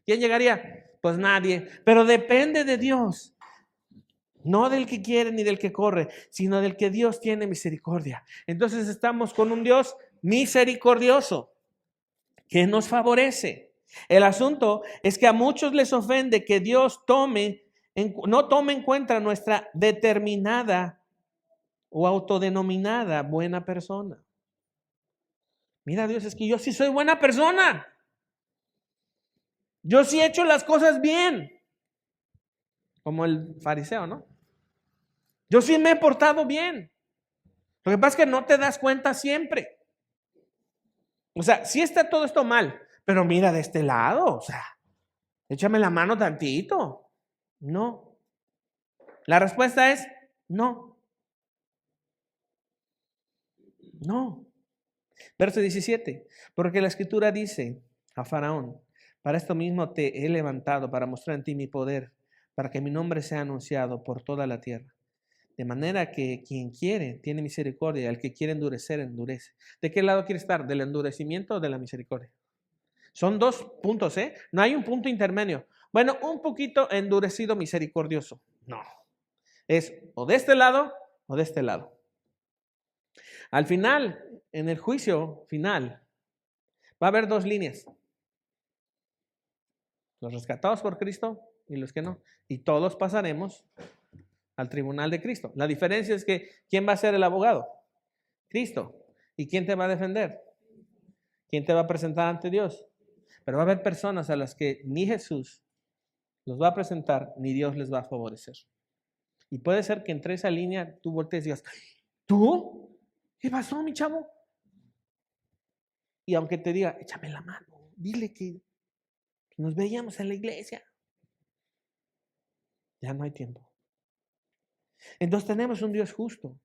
¿quién llegaría? Pues nadie, pero depende de Dios. No del que quiere ni del que corre, sino del que Dios tiene misericordia. Entonces estamos con un Dios misericordioso que nos favorece. El asunto es que a muchos les ofende que Dios no tome en cuenta nuestra determinada o autodenominada buena persona. Mira, Dios, es que yo sí soy buena persona. Yo sí he hecho las cosas bien. Como el fariseo, ¿no? Yo sí me he portado bien. Lo que pasa es que no te das cuenta siempre. O sea, sí está todo esto mal, pero mira de este lado, o sea, échame la mano tantito. No. La respuesta es no. No. Verso 17. Porque la escritura dice a Faraón, para esto mismo te he levantado, para mostrar en ti mi poder, para que mi nombre sea anunciado por toda la tierra. De manera que quien quiere tiene misericordia, y al que quiere endurecer, endurece. ¿De qué lado quiere estar? ¿Del endurecimiento o de la misericordia? Son dos puntos, ¿eh? No hay un punto intermedio. Bueno, un poquito endurecido, misericordioso. No. Es o de este lado o de este lado. Al final, en el juicio final, va a haber dos líneas. Los rescatados por Cristo y los que no. Y todos pasaremos al tribunal de Cristo. La diferencia es que, ¿quién va a ser el abogado? Cristo. ¿Y quién te va a defender? ¿Quién te va a presentar ante Dios? Pero va a haber personas a las que ni Jesús los va a presentar, ni Dios les va a favorecer. Y puede ser que entre esa línea tú voltees y digas, ¿tú? ¿Qué pasó, mi chavo? Y aunque te diga, échame la mano, dile que nos veíamos en la iglesia. Ya no hay tiempo. Entonces tenemos un Dios justo.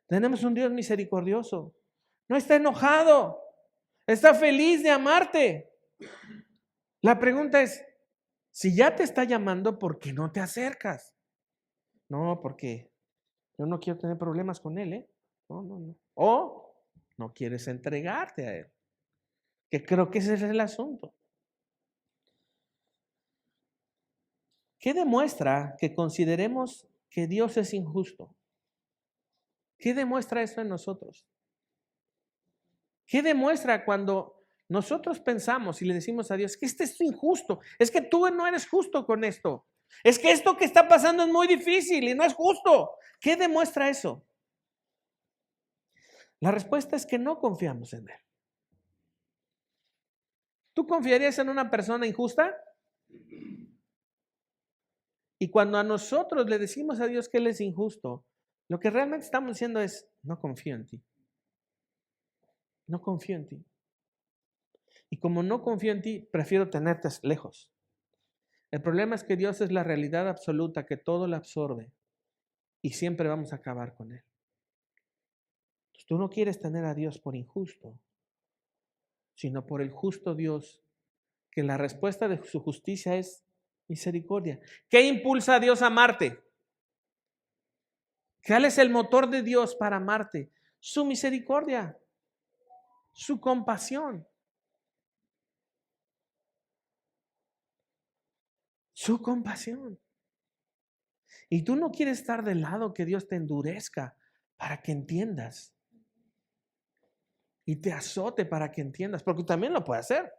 Tenemos un Dios misericordioso. No está enojado. Está feliz de amarte. La pregunta es, si ya te está llamando, ¿por qué no te acercas? No, porque yo no quiero tener problemas con él, ¿eh? No. O no quieres entregarte a él. Que creo que ese es el asunto. ¿Qué demuestra que consideremos que Dios es injusto? ¿Qué demuestra eso en nosotros? ¿Qué demuestra cuando nosotros pensamos y le decimos a Dios que esto es injusto? Es que tú no eres justo con esto. Es que esto que está pasando es muy difícil y no es justo. ¿Qué demuestra eso? La respuesta es que no confiamos en Él. ¿Tú confiarías en una persona injusta? Y cuando a nosotros le decimos a Dios que Él es injusto, lo que realmente estamos diciendo es, no confío en ti. No confío en ti. Y como no confío en ti, prefiero tenerte lejos. El problema es que Dios es la realidad absoluta que todo lo absorbe y siempre vamos a acabar con Él. Entonces, tú no quieres tener a Dios por injusto, sino por el justo Dios, que la respuesta de su justicia es misericordia. ¿Qué impulsa a Dios a amarte? ¿Cuál es el motor de Dios para amarte? Su misericordia, su compasión, su compasión. Y tú no quieres estar del lado que Dios te endurezca para que entiendas y te azote para que entiendas, porque también lo puede hacer.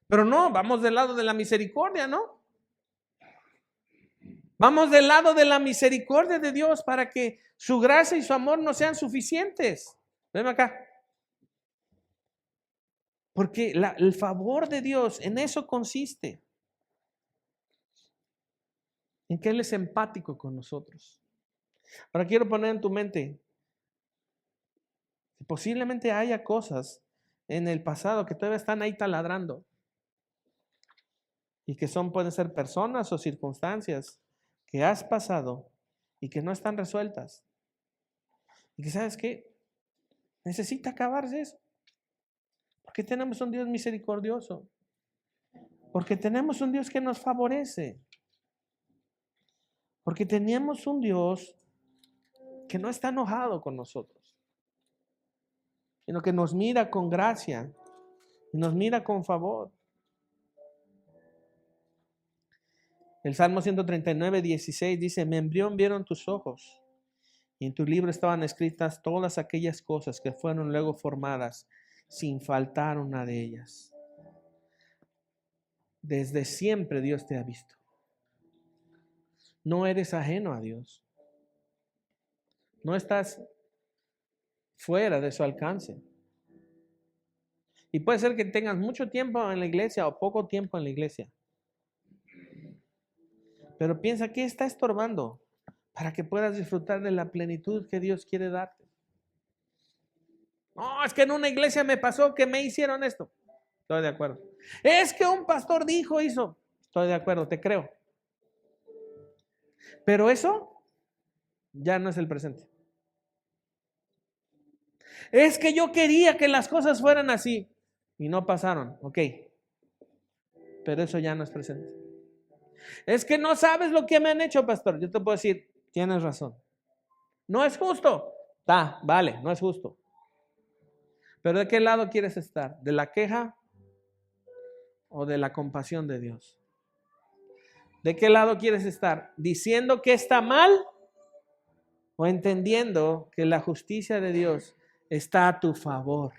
Pero no, vamos del lado de la misericordia, ¿no? Vamos del lado de la misericordia de Dios para que su gracia y su amor no sean suficientes. Ven acá. Porque el favor de Dios en eso consiste. En que Él es empático con nosotros. Ahora quiero poner en tu mente, posiblemente haya cosas en el pasado que todavía están ahí taladrando. Y que pueden ser personas o circunstancias que has pasado y que no están resueltas. Y que sabes qué, necesita acabarse eso. Porque tenemos un Dios misericordioso. Porque tenemos un Dios que nos favorece. Porque tenemos un Dios que no está enojado con nosotros, sino que nos mira con gracia y nos mira con favor. El Salmo 139, 16 dice, mi embrión vieron tus ojos, y en tu libro estaban escritas todas aquellas cosas que fueron luego formadas, sin faltar una de ellas. Desde siempre Dios te ha visto. No eres ajeno a Dios. No estás fuera de su alcance. Y puede ser que tengas mucho tiempo en la iglesia o poco tiempo en la iglesia. Pero piensa, ¿qué está estorbando para que puedas disfrutar de la plenitud que Dios quiere darte? No, es que en una iglesia me pasó que me hicieron esto. Estoy de acuerdo. Es que un pastor hizo. Estoy de acuerdo, te creo. Pero eso ya no es el presente. Es que yo quería que las cosas fueran así y no pasaron. Ok. Pero eso ya no es presente. Es que no sabes lo que me han hecho, pastor. Yo te puedo decir, tienes razón. No es justo. Vale, no es justo. Pero ¿de qué lado quieres estar? ¿De la queja o de la compasión de Dios? ¿De qué lado quieres estar? ¿Diciendo que está mal o entendiendo que la justicia de Dios está a tu favor?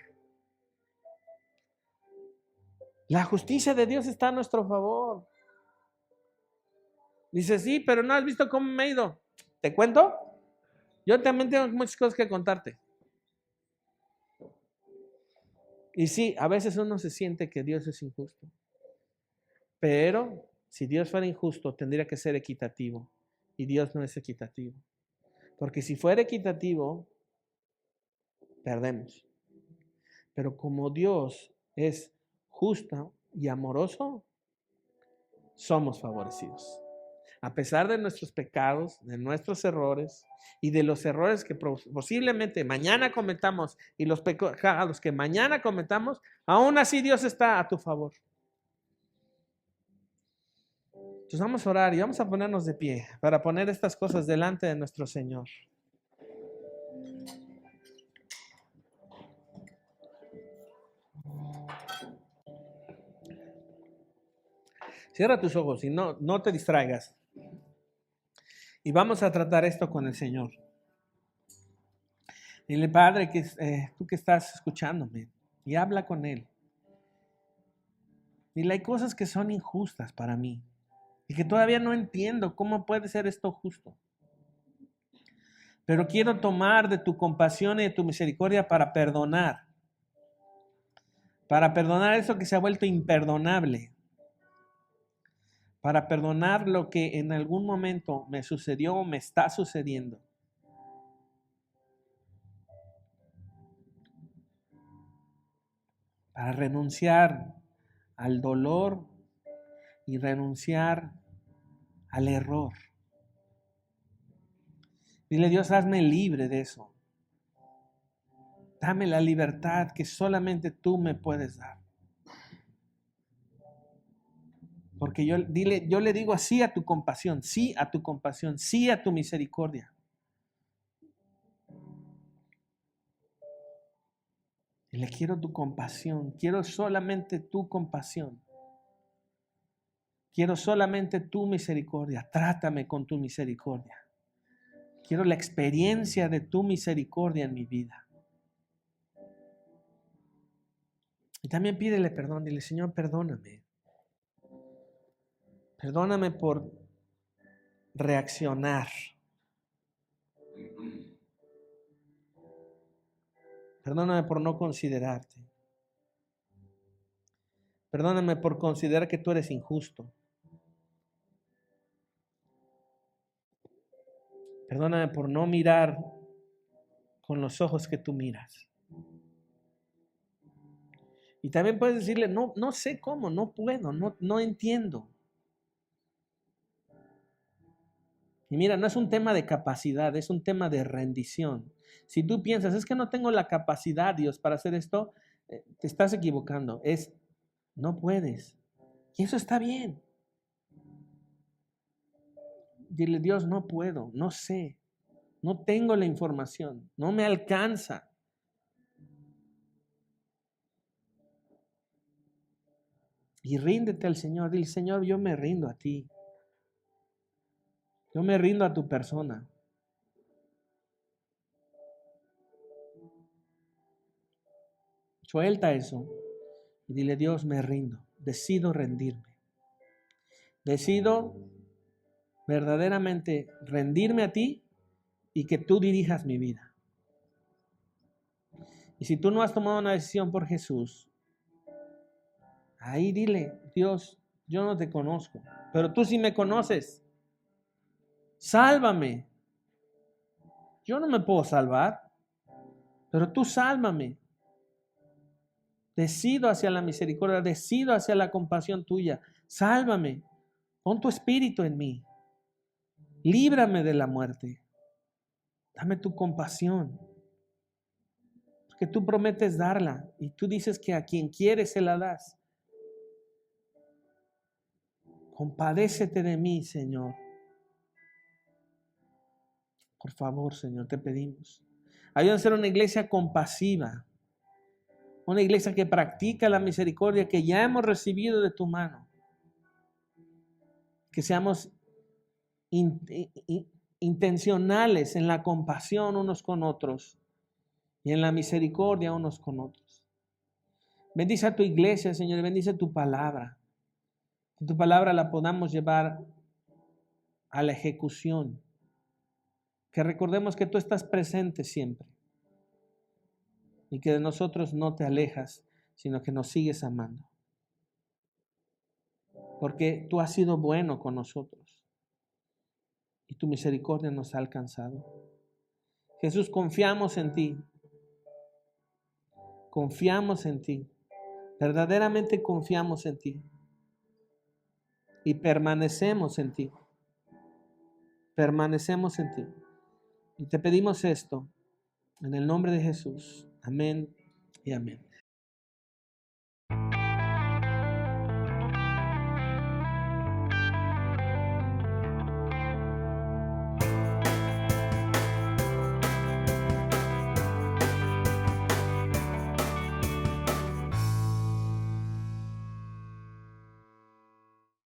La justicia de Dios está a nuestro favor. Dice, sí, pero no has visto cómo me he ido. ¿Te cuento? Yo también tengo muchas cosas que contarte. Y sí, a veces uno se siente que Dios es injusto. Pero si Dios fuera injusto, tendría que ser equitativo. Y Dios no es equitativo. Porque si fuera equitativo, perdemos. Pero como Dios es justo y amoroso, somos favorecidos. A pesar de nuestros pecados, de nuestros errores y de los errores que posiblemente mañana cometamos y los pecados que mañana cometamos, aún así Dios está a tu favor. Entonces vamos a orar y vamos a ponernos de pie para poner estas cosas delante de nuestro Señor. Cierra tus ojos y no te distraigas. Y vamos a tratar esto con el Señor. Dile, Padre, que tú que estás escuchándome, y habla con Él. Dile, hay cosas que son injustas para mí y que todavía no entiendo cómo puede ser esto justo. Pero quiero tomar de tu compasión y de tu misericordia para perdonar eso que se ha vuelto imperdonable, para perdonar lo que en algún momento me sucedió o me está sucediendo. Para renunciar al dolor y renunciar al error. Dile, Dios, hazme libre de eso. Dame la libertad que solamente tú me puedes dar. Porque yo le digo sí a tu compasión, sí a tu compasión, sí a tu misericordia. Y le quiero tu compasión, quiero solamente tu compasión. Quiero solamente tu misericordia, trátame con tu misericordia. Quiero la experiencia de tu misericordia en mi vida. Y también pídele perdón, dile, Señor, perdóname. Perdóname por reaccionar. Perdóname por no considerarte. Perdóname por considerar que tú eres injusto. Perdóname por no mirar con los ojos que tú miras. Y también puedes decirle, no sé cómo, no puedo, no entiendo. Y mira, no es un tema de capacidad, es un tema de rendición. Si tú piensas, es que no tengo la capacidad, Dios, para hacer esto, te estás equivocando. No puedes. Y eso está bien. Dile, Dios, no puedo, no sé, no tengo la información, no me alcanza. Y ríndete al Señor. Dile, Señor, yo me rindo a ti. Yo me rindo a tu persona. Suelta eso. Y dile, Dios, me rindo. Decido rendirme. Decido verdaderamente rendirme a ti y que tú dirijas mi vida. Y si tú no has tomado una decisión por Jesús, ahí dile, Dios, yo no te conozco, pero tú sí me conoces. Sálvame. Yo no me puedo salvar, pero tú sálvame. Decido hacia la misericordia, decido hacia la compasión tuya. Sálvame. Pon tu espíritu en mí. Líbrame de la muerte. Dame tu compasión. Porque tú prometes darla y tú dices que a quien quieres se la das. Compadécete de mí, Señor. Por favor, Señor, te pedimos. Ayúdanos a ser una iglesia compasiva. Una iglesia que practica la misericordia que ya hemos recibido de tu mano. Que seamos intencionales en la compasión unos con otros y en la misericordia unos con otros. Bendice a tu iglesia, Señor, y bendice tu palabra. Que tu palabra la podamos llevar a la ejecución. Que recordemos que tú estás presente siempre y que de nosotros no te alejas, sino que nos sigues amando. Porque tú has sido bueno con nosotros y tu misericordia nos ha alcanzado. Jesús, confiamos en ti. Confiamos en ti. Verdaderamente confiamos en ti. Y permanecemos en ti. Permanecemos en ti. Y te pedimos esto en el nombre de Jesús. Amén y amén.